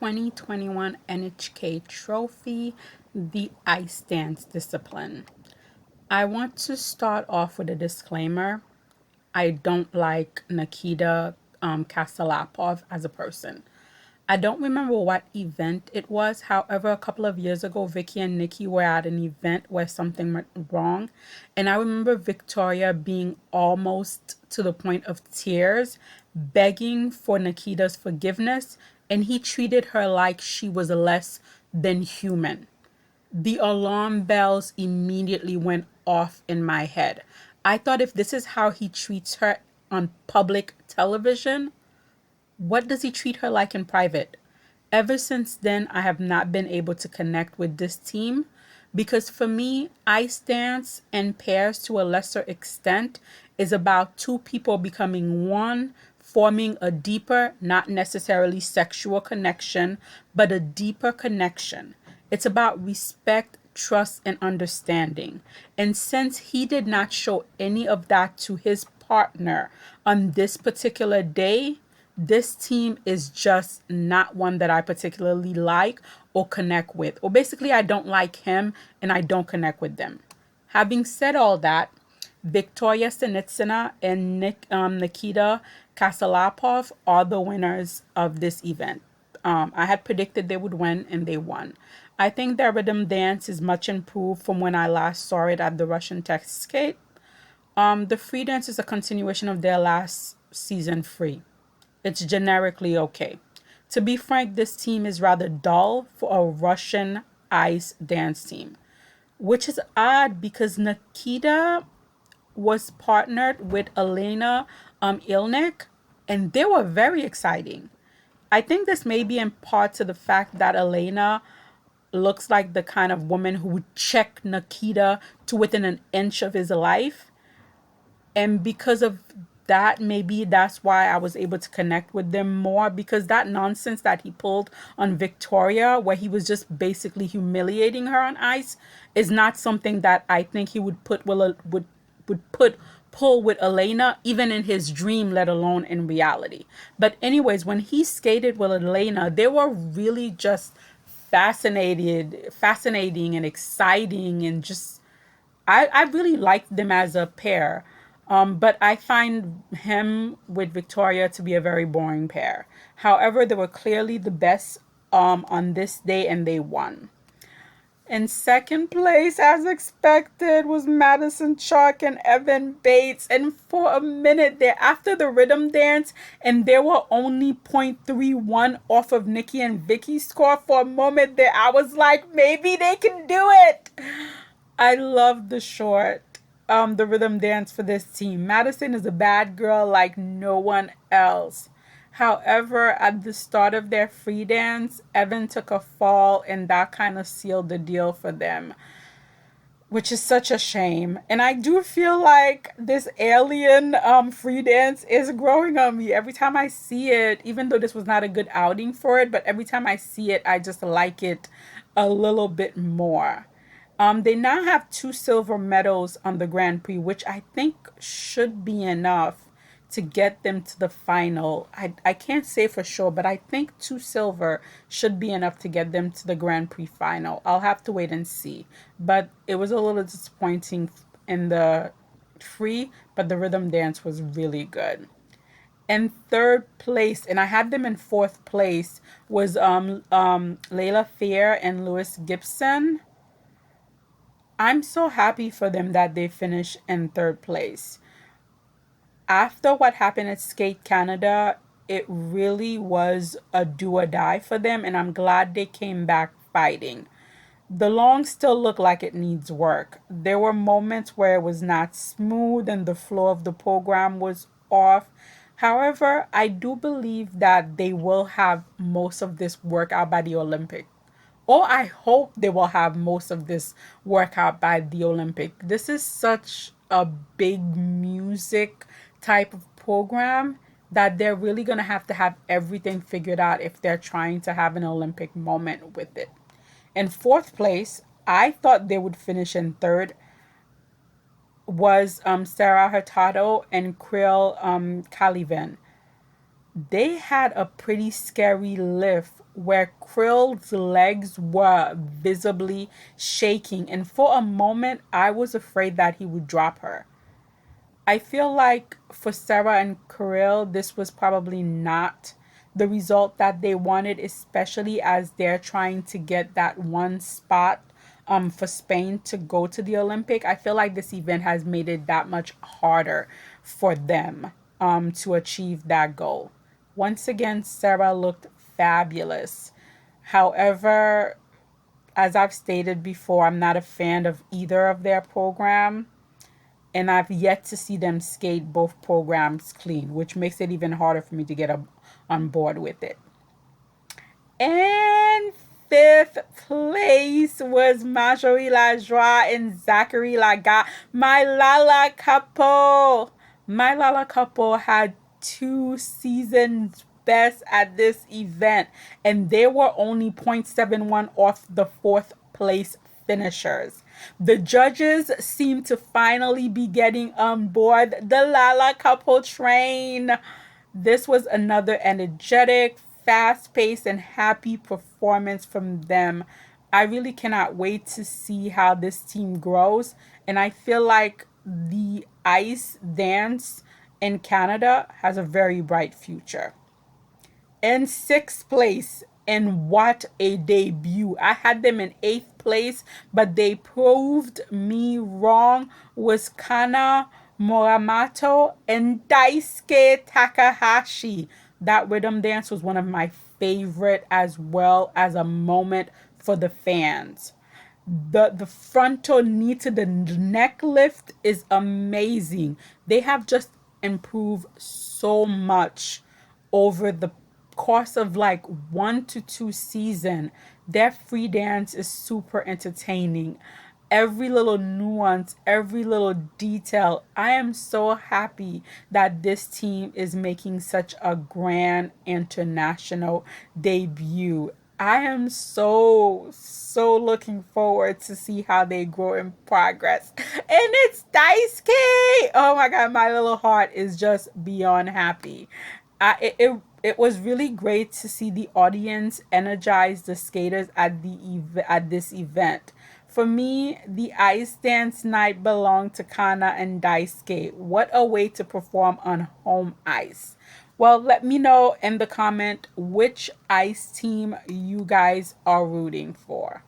2021 NHK trophy, the ice dance discipline. I want to start off with a disclaimer. I don't like Nikita Katsalapov as a person. I don't remember what event it was. However, a couple of years ago, Vicky and Nikki were at an event where something went wrong. And I remember Victoria being almost to the point of tears, begging for Nikita's forgiveness. And he treated her like she was less than human. The alarm bells immediately went off in my head. I thought, if this is how he treats her on public television, what does he treat her like in private? Ever since then, I have not been able to connect with this team because for me, ice dance and pairs to a lesser extent is about two people becoming one, forming a deeper, not necessarily sexual connection, but a deeper connection. It's about respect, trust, and understanding. And since he did not show any of that to his partner on this particular day, this team is just not one that I particularly like or connect with. Or basically, I don't like him and I don't connect with them. Having said all that, Victoria Sinitsina and Nikita Katsalapov are the winners of this event. I had predicted they would win and they won. I think their rhythm dance is much improved from when I last saw it at the Russian Tech Skate. The free dance is a continuation of their last season free. It's generically okay. To be frank, this team is rather dull for a Russian ice dance team, which is odd because Nikita was partnered with Elena Ilnik, and they were very exciting. I think this may be in part to the fact that Elena looks like the kind of woman who would check Nikita to within an inch of his life. And because of that, maybe that's why I was able to connect with them more, because that nonsense that he pulled on Victoria, where he was just basically humiliating her on ice, is not something that I think he would would pull with Elena, even in his dream, let alone in reality. But anyways, when he skated with Elena, they were really just fascinating and exciting, and just I really liked them as a pair. But I find him with Victoria to be a very boring pair. However, they were clearly the best on this day and they won. In second place, as expected, was Madison Chalk and Evan Bates. And for a minute there, after the rhythm dance, and they were only 0.31 off of Nikki and Vicky's score, for a moment there, I was like, maybe they can do it. I love the rhythm dance for this team. Madison is a bad girl like no one else. However, at the start of their free dance, Evan took a fall and that kind of sealed the deal for them, which is such a shame. And I do feel like this alien free dance is growing on me every time I see it, even though this was not a good outing for it, but every time I see it, I just like it a little bit more. They now have two silver medals on the Grand Prix, which I think should be enough to get them to the final. I can't say for sure, but I think two silver should be enough to get them to the Grand Prix final. I'll have to wait and see. But it was a little disappointing in the free, but the rhythm dance was really good. In third place, and I had them in fourth place, was Layla Fair and Lewis Gibson. I'm so happy for them that they finished in third place. After what happened at Skate Canada, it really was a do or die for them, and I'm glad they came back fighting. The long still look like it needs work. There were moments where it was not smooth and the flow of the program was off. However, I do believe that they will have most of this workout by the Olympic. Or I hope they will have most of this workout by the Olympic. This is such a big music type of program that they're really going to have everything figured out if they're trying to have an Olympic moment with it. In fourth place, I thought they would finish in third, was Sarah Hurtado and Krill Calivan. they had a pretty scary lift where Krill's legs were visibly shaking, and for a moment I was afraid that he would drop her. I feel like for Sarah and Kirill, this was probably not the result that they wanted, especially as they're trying to get that one spot for Spain to go to the Olympic. I feel like this event has made it that much harder for them to achieve that goal. Once again, Sarah looked fabulous. However, as I've stated before, I'm not a fan of either of their program, and I've yet to see them skate both programs clean, which makes it even harder for me to get on board with it. And fifth place was Marjorie Lajoie and Zachary Lagat. My Lala couple. My Lala couple had 2 seasons best at this event, and they were only 0.71 off the fourth place finishers. The judges seem to finally be getting on board the Lala couple train. This was another energetic, fast paced, and happy performance from them. I really cannot wait to see how this team grows. And I feel like the ice dance in Canada has a very bright future. In sixth place, and what a debut. I had them in eighth place, but they proved me wrong. Was Kana Moramato and Daisuke Takahashi. That rhythm dance was one of my favorite, as well as a moment for the fans. The frontal knee to the neck lift is amazing. They have just improved so much over the course of like 1 to 2 season. Their free dance is super entertaining. Every little nuance, every little detail. I am so happy that this team is making such a grand international debut. I am so looking forward to see how they grow in progress. And it's Daisuke. Oh my god, my little heart is just beyond happy. It was really great to see the audience energize the skaters at this event. For me, the ice dance night belonged to Kana and Daisuke. What a way to perform on home ice. Well, let me know in the comment which ice team you guys are rooting for.